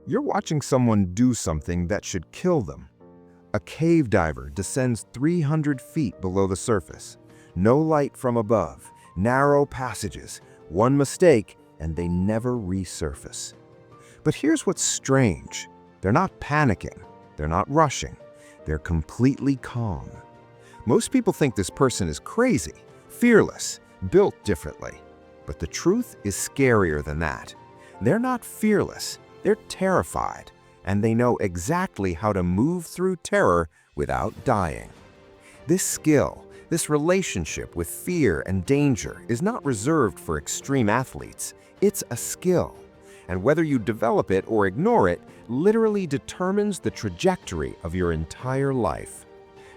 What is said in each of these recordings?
You're watching someone do something that should kill them. A cave diver descends 300 feet below the surface. No light from above, narrow passages, one mistake, and they never resurface. But here's what's strange. They're not panicking. They're not rushing. They're completely calm. Most people think this person is crazy, fearless, built differently. But the truth is scarier than that. They're not fearless. They're terrified, and they know exactly how to move through terror without dying. This skill, this relationship with fear and danger is not reserved for extreme athletes. It's a skill. And whether you develop it or ignore it literally determines the trajectory of your entire life.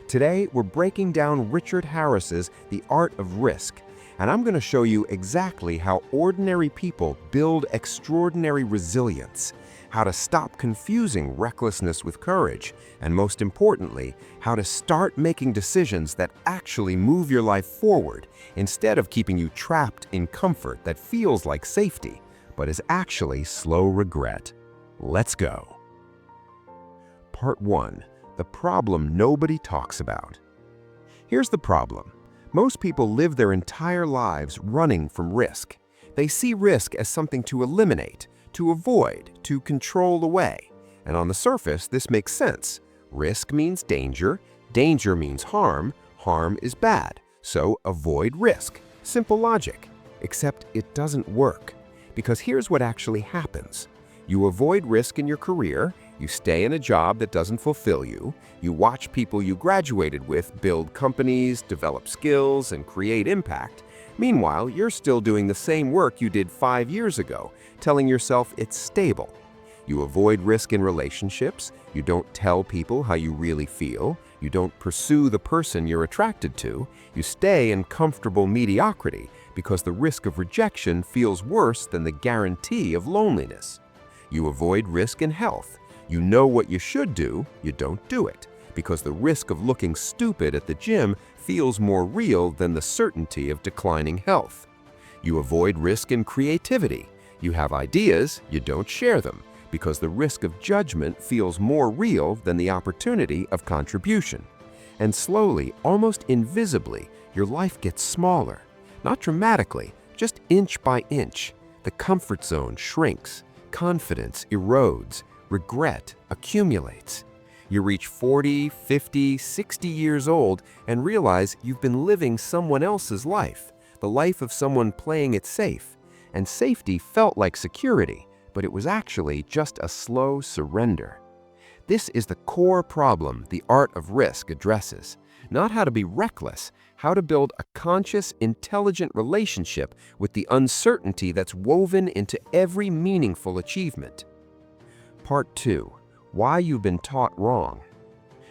Today, we're breaking down Richard Harris's The Art of Risk, and I'm going to show you exactly how ordinary people build extraordinary resilience, how to stop confusing recklessness with courage, and most importantly, how to start making decisions that actually move your life forward instead of keeping you trapped in comfort that feels like safety, but is actually slow regret. Let's go. Part 1. The problem nobody talks about. Here's the problem. Most people live their entire lives running from risk. They see risk as something to eliminate, to avoid, to control away. And on the surface, this makes sense. Risk means danger, danger means harm, harm is bad. So avoid risk. Simple logic. Except it doesn't work. Because here's what actually happens. You avoid risk in your career, you stay in a job that doesn't fulfill you, you watch people you graduated with build companies, develop skills, and create impact. Meanwhile, you're still doing the same work you did 5 years ago, telling yourself it's stable. You avoid risk in relationships, you don't tell people how you really feel, you don't pursue the person you're attracted to, you stay in comfortable mediocrity because the risk of rejection feels worse than the guarantee of loneliness. You avoid risk in health. You know what you should do, you don't do it, because the risk of looking stupid at the gym feels more real than the certainty of declining health. You avoid risk in creativity. You have ideas, you don't share them, because the risk of judgment feels more real than the opportunity of contribution. And slowly, almost invisibly, your life gets smaller. Not dramatically, just inch by inch. The comfort zone shrinks, confidence erodes, regret accumulates. You reach 40, 50, 60 years old and realize you've been living someone else's life, the life of someone playing it safe. And safety felt like security, but it was actually just a slow surrender. This is the core problem The Art of Risk addresses. Not how to be reckless, how to build a conscious, intelligent relationship with the uncertainty that's woven into every meaningful achievement. Part 2. Why you've been taught wrong.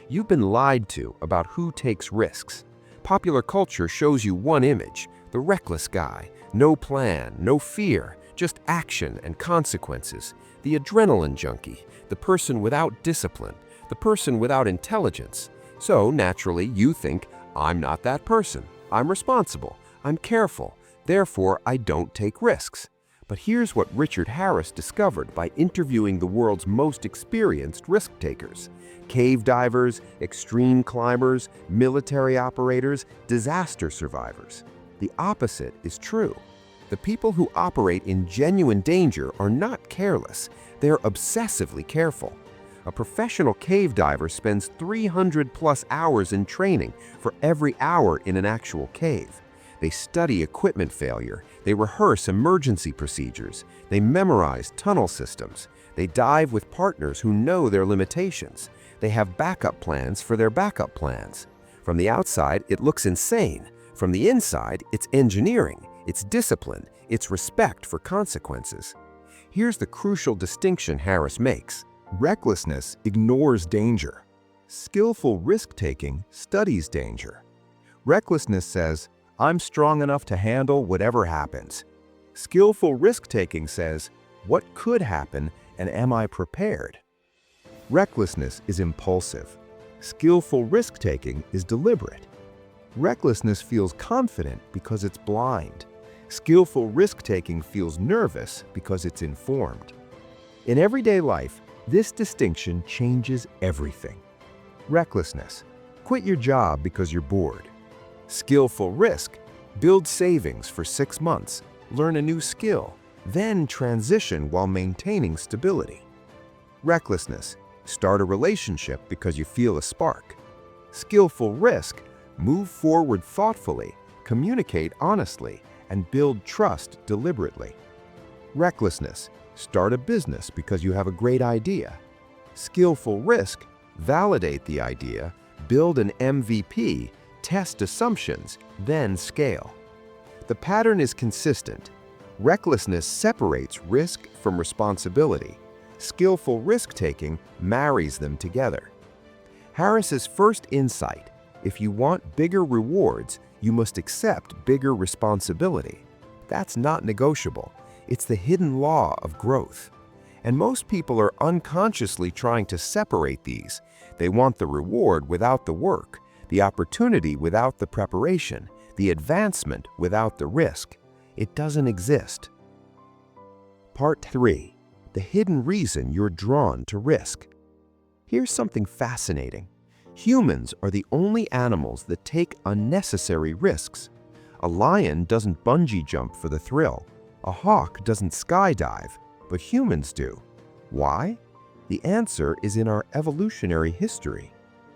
You've been lied to about who takes risks. Popular culture shows you one image, the reckless guy, no plan, no fear, just action and consequences, the adrenaline junkie, the person without discipline, the person without intelligence. So naturally, you think, I'm not that person. I'm responsible. I'm careful. Therefore, I don't take risks. But here's what Richard Harris discovered by interviewing the world's most experienced risk takers: cave divers, extreme climbers, military operators, disaster survivors. The opposite is true. The people who operate in genuine danger are not careless. They're obsessively careful. A professional cave diver spends 300+ hours in training for every hour in an actual cave. They study equipment failure, they rehearse emergency procedures, they memorize tunnel systems, they dive with partners who know their limitations, they have backup plans for their backup plans. From the outside, it looks insane. From the inside, it's engineering, it's discipline, it's respect for consequences. Here's the crucial distinction Harris makes. Recklessness ignores danger. Skillful risk-taking studies danger. Recklessness says, I'm strong enough to handle whatever happens. Skillful risk-taking says, what could happen and am I prepared? Recklessness is impulsive. Skillful risk-taking is deliberate. Recklessness feels confident because it's blind. Skillful risk-taking feels nervous because it's informed. In everyday life, this distinction changes everything. Recklessness. Quit your job because you're bored. Skillful risk. Build savings for 6 months, learn a new skill, then transition while maintaining stability. Recklessness. Start a relationship because you feel a spark. Skillful risk. Move forward thoughtfully, communicate honestly, and build trust deliberately. Recklessness. Start a business because you have a great idea. Skillful risk. Validate the idea, build an MVP, test assumptions, then scale. The pattern is consistent. Recklessness separates risk from responsibility. Skillful risk-taking marries them together. Harris's first insight: if you want bigger rewards, you must accept bigger responsibility. That's not negotiable. It's the hidden law of growth. And most people are unconsciously trying to separate these. They want the reward without the work, the opportunity without the preparation, the advancement without the risk. It doesn't exist. Part 3. The hidden reason you're drawn to risk. Here's something fascinating. Humans are the only animals that take unnecessary risks. A lion doesn't bungee jump for the thrill. A hawk doesn't skydive, but humans do. Why? The answer is in our evolutionary history.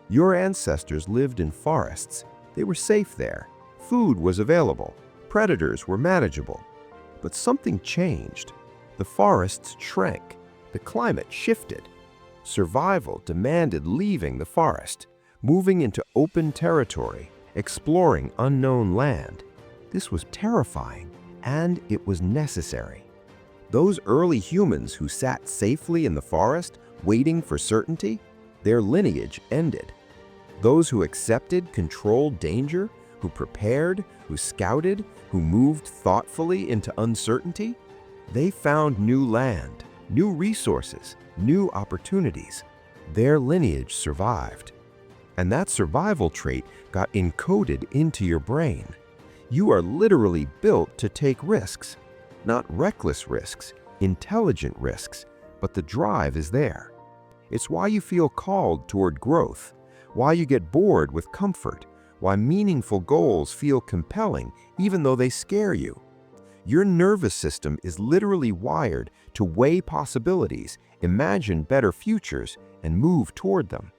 Your ancestors lived in forests. They were safe there. Food was available. Predators were manageable. But something changed. The forests shrank. The climate shifted. Survival demanded leaving the forest, moving into open territory, exploring unknown land. This was terrifying, and it was necessary. Those early humans who sat safely in the forest, waiting for certainty, their lineage ended. Those who accepted controlled danger, who prepared, who scouted, who moved thoughtfully into uncertainty, they found new land, new resources, new opportunities. Their lineage survived. And that survival trait got encoded into your brain. You are literally built to take risks. Not reckless risks, intelligent risks, but the drive is there. It's why you feel called toward growth, why you get bored with comfort, why meaningful goals feel compelling even though they scare you. Your nervous system is literally wired to weigh possibilities, imagine better futures, and move toward them.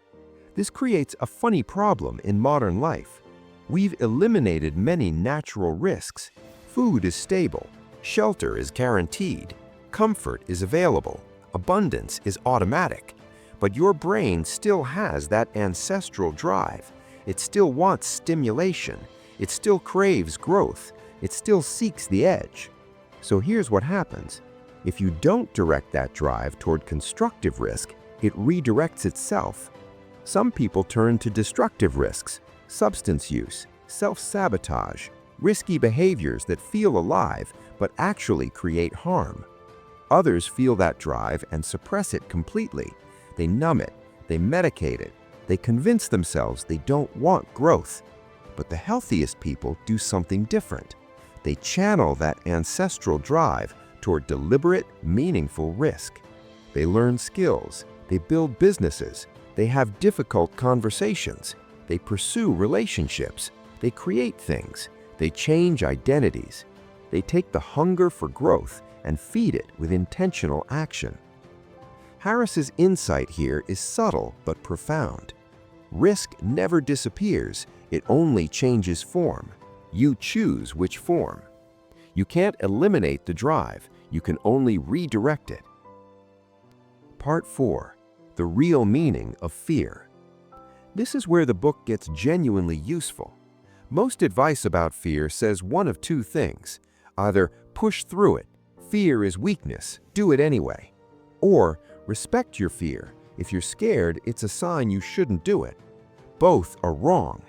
This creates a funny problem in modern life. We've eliminated many natural risks. Food is stable. Shelter is guaranteed, comfort is available, abundance is automatic. But your brain still has that ancestral drive. It still wants stimulation. It still craves growth. It still seeks the edge. So here's what happens. If you don't direct that drive toward constructive risk, it redirects itself. Some people turn to destructive risks, substance use, self-sabotage, risky behaviors that feel alive but actually create harm. Others feel that drive and suppress it completely. They numb it, they medicate it, they convince themselves they don't want growth. But the healthiest people do something different. They channel that ancestral drive toward deliberate, meaningful risk. They learn skills, they build businesses, they have difficult conversations, they pursue relationships, they create things, they change identities. They take the hunger for growth and feed it with intentional action. Harris's insight here is subtle but profound. Risk never disappears, it only changes form. You choose which form. You can't eliminate the drive, you can only redirect it. Part 4. The real meaning of fear. This is where the book gets genuinely useful. Most advice about fear says one of two things. Either push through it, fear is weakness, do it anyway. Or respect your fear, if you're scared, it's a sign you shouldn't do it. Both are wrong.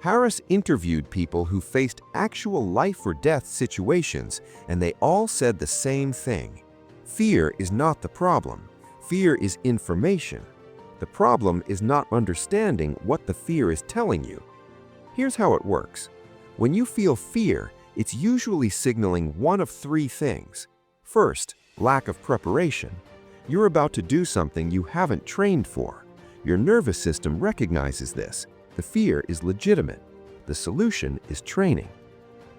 Harris interviewed people who faced actual life or death situations, and they all said the same thing. Fear is not the problem. Fear is information. The problem is not understanding what the fear is telling you. Here's how it works. When you feel fear, it's usually signaling one of three things. First, lack of preparation. You're about to do something you haven't trained for. Your nervous system recognizes this. The fear is legitimate. The solution is training.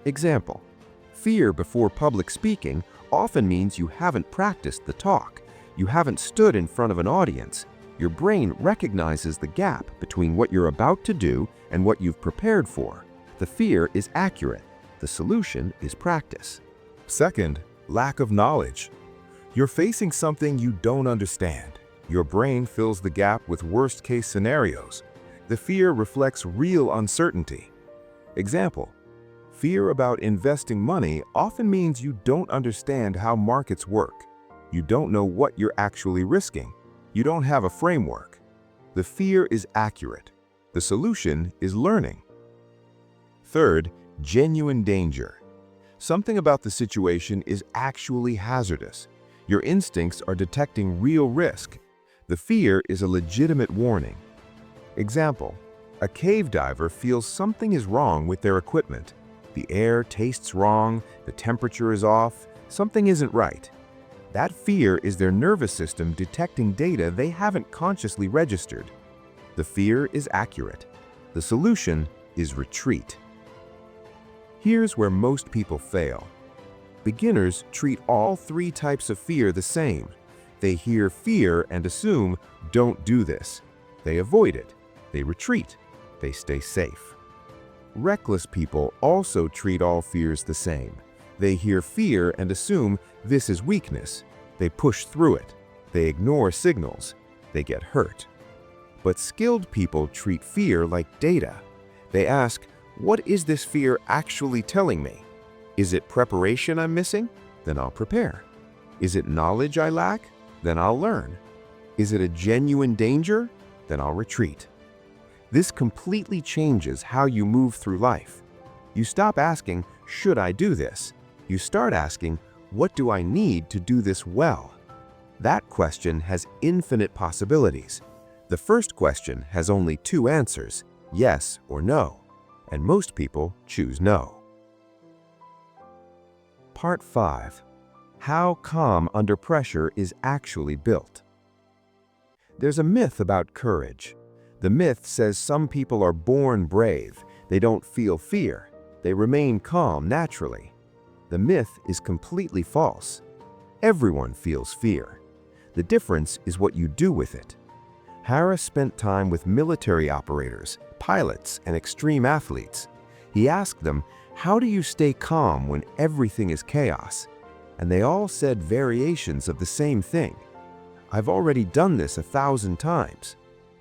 Example: fear before public speaking often means you haven't practiced the talk. You haven't stood in front of an audience. Your brain recognizes the gap between what you're about to do and what you've prepared for. The fear is accurate. The solution is practice. Second, lack of knowledge. You're facing something you don't understand. Your brain fills the gap with worst-case scenarios. The fear reflects real uncertainty. Example: fear about investing money often means you don't understand how markets work. You don't know what you're actually risking. You don't have a framework. The fear is accurate. The solution is learning. Third, genuine danger. Something about the situation is actually hazardous. Your instincts are detecting real risk. The fear is a legitimate warning. Example: a cave diver feels something is wrong with their equipment. The air tastes wrong, the temperature is off, something isn't right. That fear is their nervous system detecting data they haven't consciously registered. The fear is accurate. The solution is retreat. Here's where most people fail. Beginners treat all three types of fear the same. They hear fear and assume, "Don't do this." They avoid it. They retreat. They stay safe. Reckless people also treat all fears the same. They hear fear and assume this is weakness. They push through it. They ignore signals. They get hurt. But skilled people treat fear like data. They ask, what is this fear actually telling me? Is it preparation I'm missing? Then I'll prepare. Is it knowledge I lack? Then I'll learn. Is it a genuine danger? Then I'll retreat. This completely changes how you move through life. You stop asking, should I do this? You start asking, what do I need to do this well? That question has infinite possibilities. The first question has only two answers, yes or no, and most people choose no. Part 5. How calm under pressure is actually built. There's a myth about courage. The myth says some people are born brave. They don't feel fear. They remain calm naturally. The myth is completely false. Everyone feels fear. The difference is what you do with it. Harris spent time with military operators, pilots, and extreme athletes. He asked them, how do you stay calm when everything is chaos? And they all said variations of the same thing. I've already done this 1,000 times.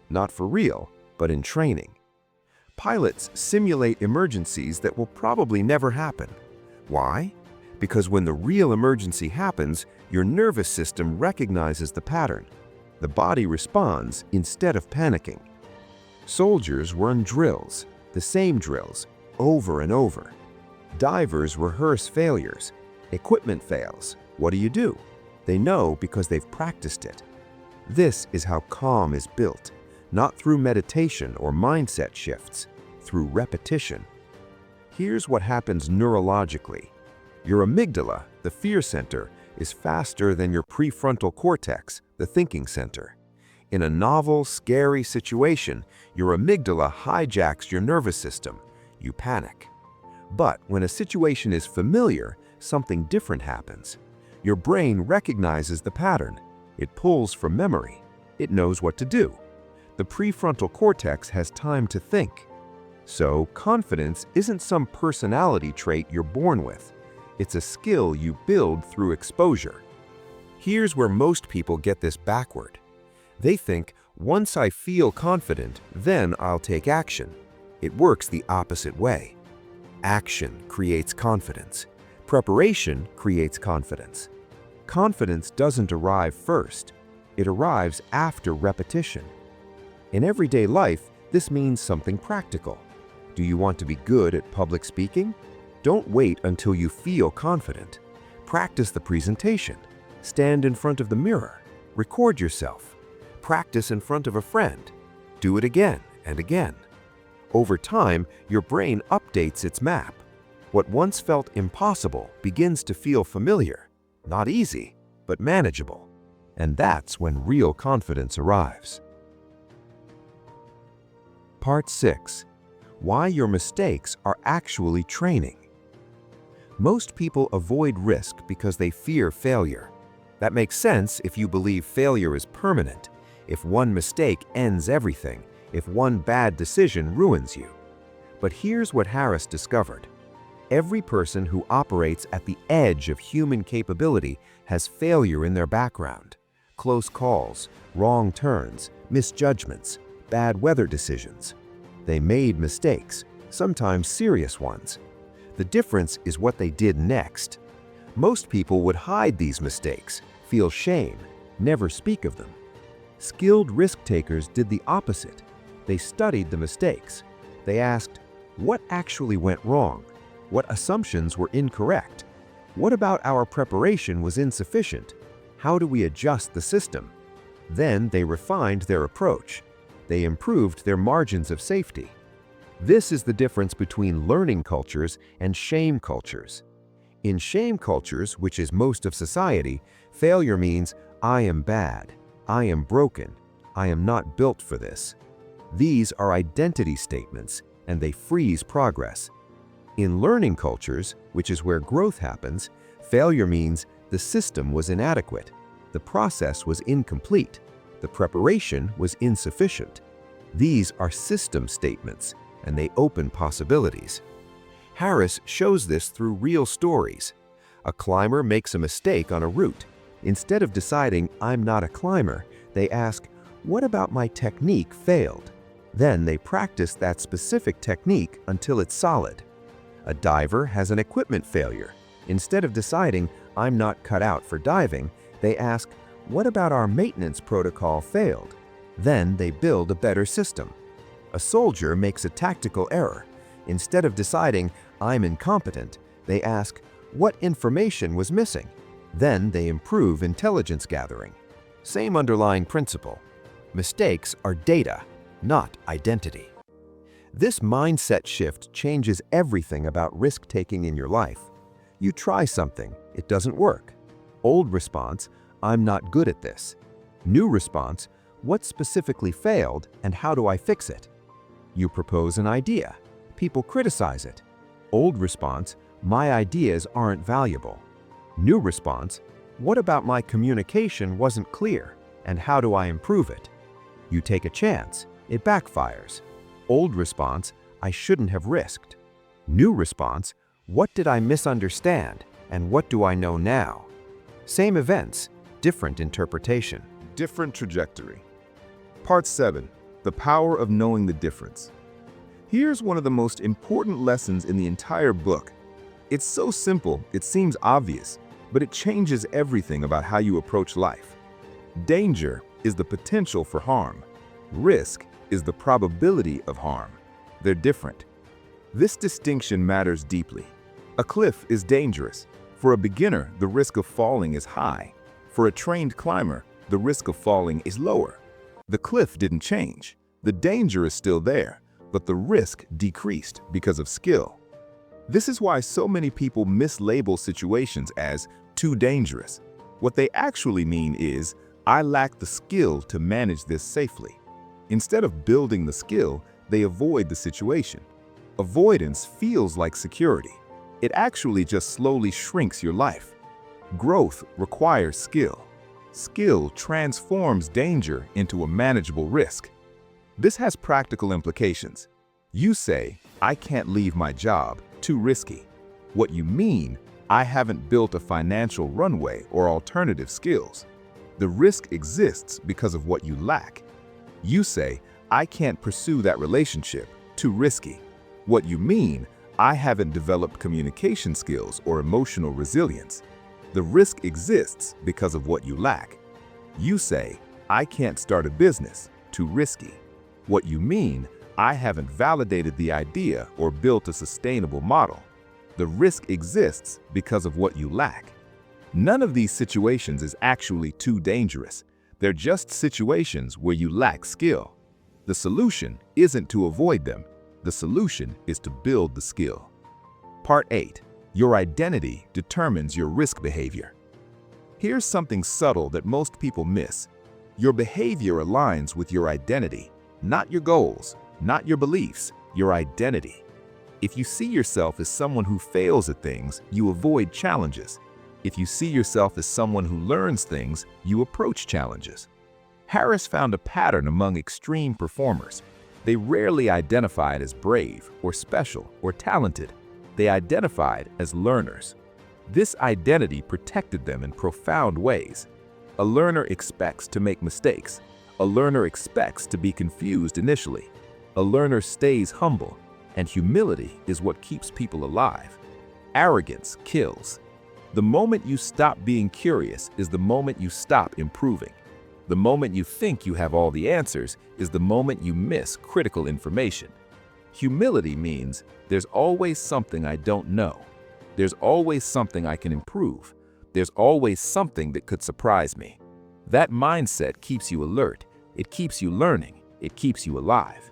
Not for real, but in training. Pilots simulate emergencies that will probably never happen. Why? Because when the real emergency happens, your nervous system recognizes the pattern. The body responds instead of panicking. Soldiers run drills, the same drills, over and over. Divers rehearse failures. Equipment fails. What do? They know because they've practiced it. This is how calm is built, not through meditation or mindset shifts, through repetition. Here's what happens neurologically. Your amygdala, the fear center, is faster than your prefrontal cortex, the thinking center. In a novel, scary situation, your amygdala hijacks your nervous system. You panic. But when a situation is familiar, something different happens. Your brain recognizes the pattern. It pulls from memory. It knows what to do. The prefrontal cortex has time to think. So, confidence isn't some personality trait you're born with. It's a skill you build through exposure. Here's where most people get this backward. They think, once I feel confident, then I'll take action. It works the opposite way. Action creates confidence. Preparation creates confidence. Confidence doesn't arrive first. It arrives after repetition. In everyday life, this means something practical. Do you want to be good at public speaking? Don't wait until you feel confident. Practice the presentation. Stand in front of the mirror. Record yourself. Practice in front of a friend. Do it again and again. Over time, your brain updates its map. What once felt impossible begins to feel familiar. Not easy, but manageable. And that's when real confidence arrives. Part 6. Why your mistakes are actually training. Most people avoid risk because they fear failure. That makes sense if you believe failure is permanent, if one mistake ends everything, if one bad decision ruins you. But here's what Harris discovered. Every person who operates at the edge of human capability has failure in their background. Close calls, wrong turns, misjudgments, bad weather decisions. They made mistakes, sometimes serious ones. The difference is what they did next. Most people would hide these mistakes, feel shame, never speak of them. Skilled risk-takers did the opposite. They studied the mistakes. They asked, what actually went wrong? What assumptions were incorrect? What about our preparation was insufficient? How do we adjust the system? Then they refined their approach. They improved their margins of safety. This is the difference between learning cultures and shame cultures. In shame cultures, which is most of society, failure means, I am bad, I am broken, I am not built for this. These are identity statements, and they freeze progress. In learning cultures, which is where growth happens, failure means the system was inadequate, the process was incomplete, the preparation was insufficient. These are system statements, and they open possibilities. Harris shows this through real stories. A climber makes a mistake on a route. Instead of deciding, I'm not a climber, they ask, what about my technique failed? Then they practice that specific technique until it's solid. A diver has an equipment failure. Instead of deciding, I'm not cut out for diving, they ask, what about our maintenance protocol failed? Then they build a better system. A soldier makes a tactical error. Instead of deciding, I'm incompetent, they ask, what information was missing? Then they improve intelligence gathering. Same underlying principle. Mistakes are data, not identity. This mindset shift changes everything about risk-taking in your life. You try something, it doesn't work. Old response, I'm not good at this. New response, what specifically failed and how do I fix it? You propose an idea. People criticize it. Old response, my ideas aren't valuable. New response, what about my communication wasn't clear and how do I improve it? You take a chance, it backfires. Old response, I shouldn't have risked. New response, what did I misunderstand and what do I know now? Same events, different interpretation. Different trajectory. Part 7. The power of knowing the difference. Here's one of the most important lessons in the entire book. It's so simple, it seems obvious, but it changes everything about how you approach life. Danger is the potential for harm. Risk is the probability of harm. They're different. This distinction matters deeply. A cliff is dangerous. For a beginner, the risk of falling is high. For a trained climber, the risk of falling is lower. The cliff didn't change. The danger is still there, but the risk decreased because of skill. This is why so many people mislabel situations as too dangerous. What they actually mean is, I lack the skill to manage this safely. Instead of building the skill, they avoid the situation. Avoidance feels like security. It actually just slowly shrinks your life. Growth requires skill. Skill transforms danger into a manageable risk. This has practical implications. You say, I can't leave my job, too risky. What you mean, I haven't built a financial runway or alternative skills. The risk exists because of what you lack. You say, I can't pursue that relationship, too risky. What you mean, I haven't developed communication skills or emotional resilience. The risk exists because of what you lack. You say, I can't start a business, too risky. What you mean, I haven't validated the idea or built a sustainable model. The risk exists because of what you lack. None of these situations is actually too dangerous. They're just situations where you lack skill. The solution isn't to avoid them. The solution is to build the skill. Part 8. Your identity determines your risk behavior. Here's something subtle that most people miss. Your behavior aligns with your identity, not your goals, not your beliefs, your identity. If you see yourself as someone who fails at things, you avoid challenges. If you see yourself as someone who learns things, you approach challenges. Harris found a pattern among extreme performers. They rarely identified as brave or special or talented. They identified as learners. This identity protected them in profound ways. A learner expects to make mistakes. A learner expects to be confused initially. A learner stays humble, and humility is what keeps people alive. Arrogance kills. The moment you stop being curious is the moment you stop improving. The moment you think you have all the answers is the moment you miss critical information. Humility means there's always something I don't know. There's always something I can improve. There's always something that could surprise me. That mindset keeps you alert. It keeps you learning. It keeps you alive.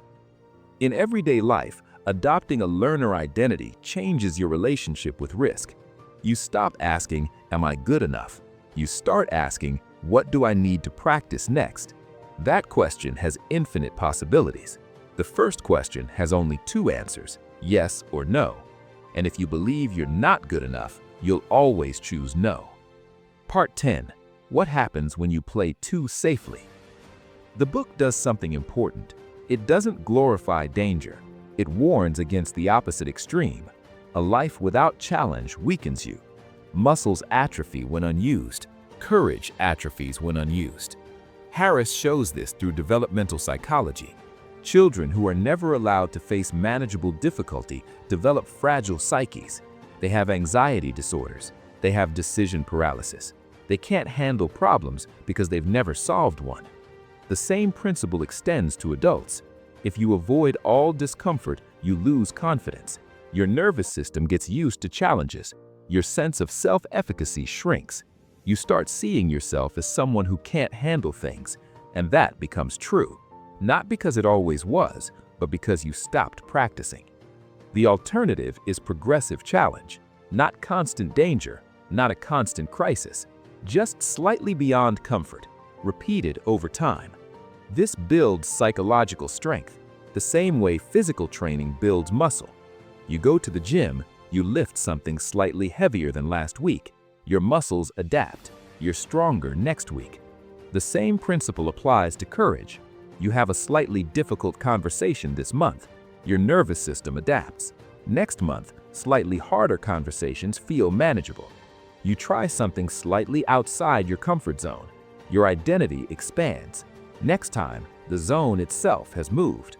In everyday life, adopting a learner identity changes your relationship with risk. You stop asking, "Am I good enough?" You start asking, "What do I need to practice next?" That question has infinite possibilities. The first question has only two answers, yes or no. And if you believe you're not good enough, you'll always choose no. Part 10. What happens when you play too safely? The book does something important. It doesn't glorify danger. It warns against the opposite extreme. A life without challenge weakens you. Muscles atrophy when unused. Courage atrophies when unused. Harris shows this through developmental psychology. Children who are never allowed to face manageable difficulty develop fragile psyches. They have anxiety disorders. They have decision paralysis. They can't handle problems because they've never solved one. The same principle extends to adults. If you avoid all discomfort, you lose confidence. Your nervous system gets used to challenges. Your sense of self-efficacy shrinks. You start seeing yourself as someone who can't handle things, and that becomes true. Not because it always was, but because you stopped practicing. The alternative is progressive challenge, not constant danger, not a constant crisis, just slightly beyond comfort, repeated over time. This builds psychological strength, the same way physical training builds muscle. You go to the gym, you lift something slightly heavier than last week. Your muscles adapt. You're stronger next week. The same principle applies to courage. You have a slightly difficult conversation this month. Your nervous system adapts. Next month, slightly harder conversations feel manageable. You try something slightly outside your comfort zone. Your identity expands. Next time, the zone itself has moved.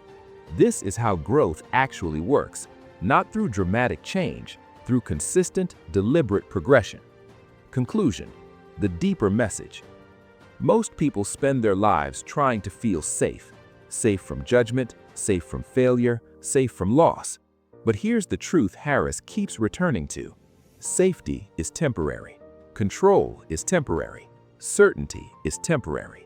This is how growth actually works, not through dramatic change, through consistent, deliberate progression. Conclusion: the deeper message. Most people spend their lives trying to feel safe. Safe from judgment, safe from failure, safe from loss. But here's the truth Harris keeps returning to. Safety is temporary. Control is temporary. Certainty is temporary.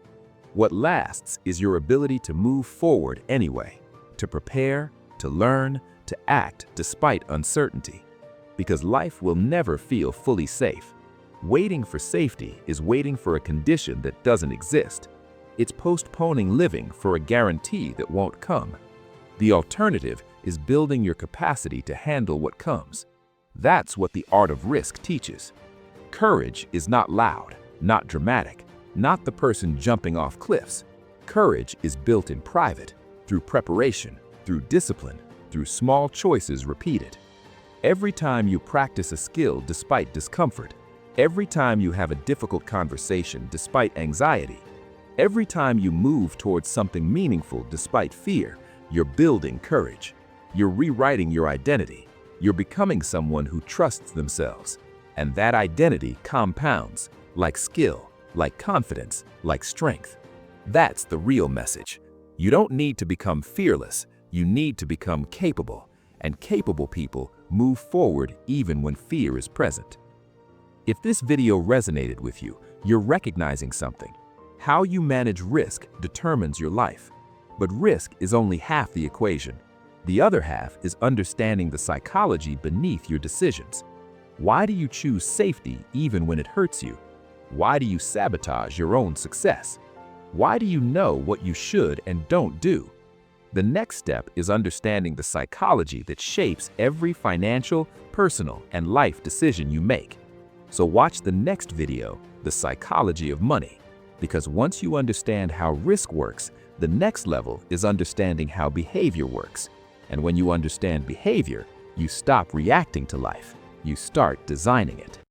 What lasts is your ability to move forward anyway, to prepare, to learn, to act despite uncertainty. Because life will never feel fully safe. Waiting for safety is waiting for a condition that doesn't exist. It's postponing living for a guarantee that won't come. The alternative is building your capacity to handle what comes. That's what the art of risk teaches. Courage is not loud, not dramatic, not the person jumping off cliffs. Courage is built in private, through preparation, through discipline, through small choices repeated. Every time you practice a skill despite discomfort, every time you have a difficult conversation despite anxiety, every time you move towards something meaningful despite fear, you're building courage. You're rewriting your identity. You're becoming someone who trusts themselves. And that identity compounds, like skill, like confidence, like strength. That's the real message. You don't need to become fearless. You need to become capable. And capable people move forward even when fear is present. If this video resonated with you, you're recognizing something. How you manage risk determines your life. But risk is only half the equation. The other half is understanding the psychology beneath your decisions. Why do you choose safety even when it hurts you? Why do you sabotage your own success? Why do you know what you should and don't do? The next step is understanding the psychology that shapes every financial, personal, and life decision you make. So watch the next video, The Psychology of Money, because once you understand how risk works, the next level is understanding how behavior works. And when you understand behavior, you stop reacting to life. You start designing it.